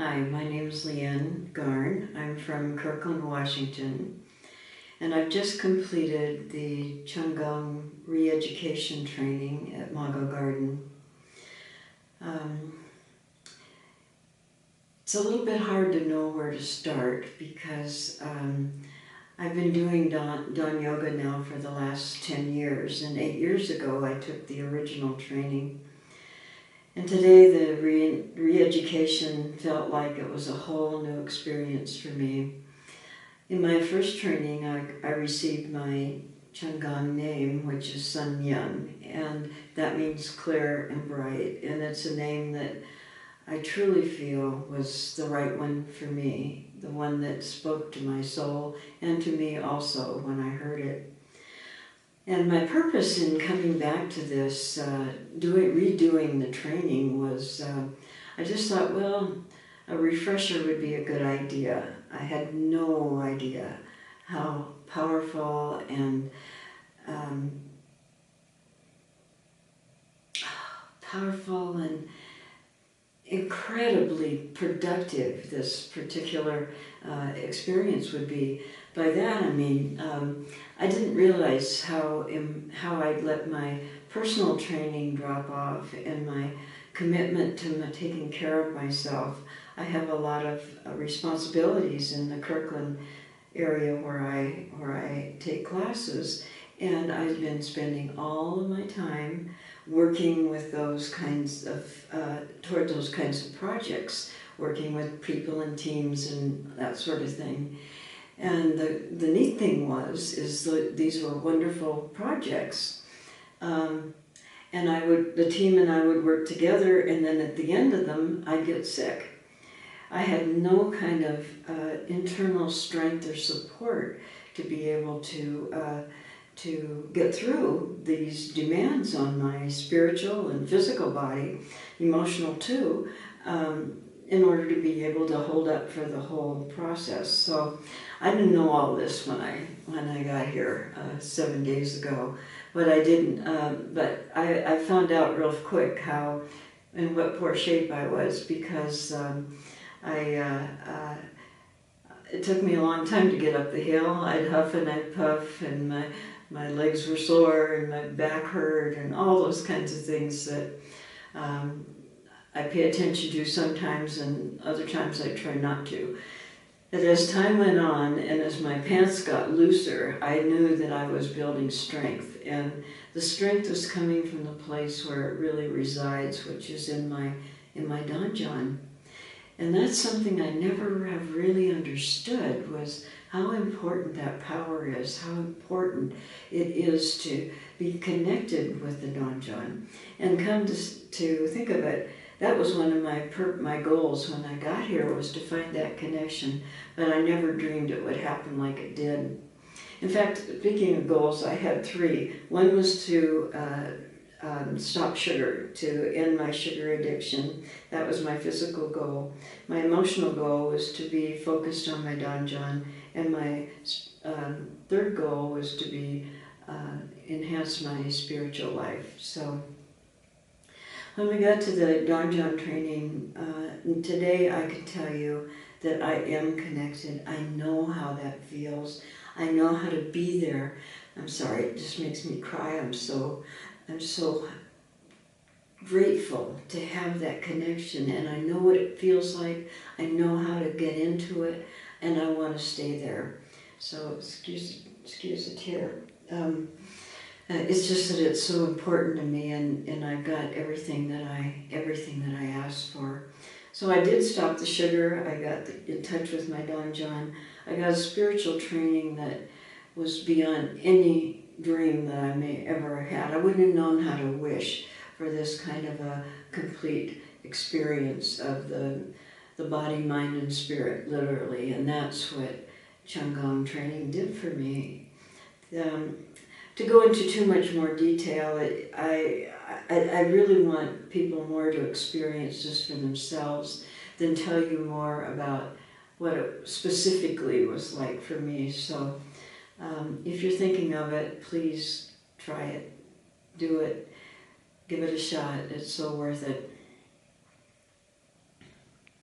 Hi, my name is Leanne Garn. I'm from Kirkland, Washington, and I've just completed the Qigong re-education training at MAH03622. It's a little bit hard to know where to start because I've been doing Dawn Yoga now for the last 10 years, and 8 years ago I took the original training. And today the re-education felt like it was a whole new experience for me. In my first training, I received my Qigong name, which is Sun Young, and that means clear and bright, and it's a name that I truly feel was the right one for me, the one that spoke to my soul and to me also when I heard it. And my purpose in coming back to this, redoing the training was, I just thought, well, a refresher would be a good idea. I had no idea how powerful and incredibly productive this particular experience would be. By that I mean, I didn't realize how I'd let my personal training drop off and my commitment to taking care of myself. I have a lot of responsibilities in the Kirkland area where I take classes, and I've been spending all of my time working with those kinds of, toward those kinds of projects, working with people and teams and that sort of thing. And the neat thing is that these were wonderful projects. And the team and I would work together, and then at the end of them, I'd get sick. I had no kind of internal strength or support to be able to get through these demands on my spiritual and physical body, emotional too, in order to be able to hold up for the whole process. So I didn't know all this when I got here 7 days ago, but I didn't. But I found out real quick how, in what poor shape I was, because it took me a long time to get up the hill. I'd huff and I'd puff, and my legs were sore and my back hurt and all those kinds of things that I pay attention to sometimes, and other times I try not to. But as time went on and as my pants got looser, I knew that I was building strength, and the strength was coming from the place where it really resides, which is in my donjon. And that's something I never have really understood, was how important that power is, how important it is to be connected with the donjon. And come to think of it, that was one of my goals when I got here, was to find that connection, but I never dreamed it would happen like it did. In fact, speaking of goals, I had 3. One was to stop sugar, to end my sugar addiction. That was my physical goal. My emotional goal was to be focused on my donjon, and my third goal was to enhance my spiritual life. So when we got to the donjon training, today I can tell you that I am connected. I know how that feels. I know how to be there. I'm sorry, it just makes me cry. I'm so grateful to have that connection, and I know what it feels like. I know how to get into it, and I want to stay there. So excuse the tear. It's just that it's so important to me, and I've got everything that I asked for. So I did stop the sugar. I got in touch with my donjon. I got a spiritual training that was beyond any dream that I may ever have had. I wouldn't have known how to wish for this kind of a complete experience of the body, mind, and spirit, literally. And that's what Qigong training did for me. To go into too much more detail, I really want people more to experience this for themselves than tell you more about what it specifically was like for me. So if you're thinking of it, please try it, do it, give it a shot. It's so worth it.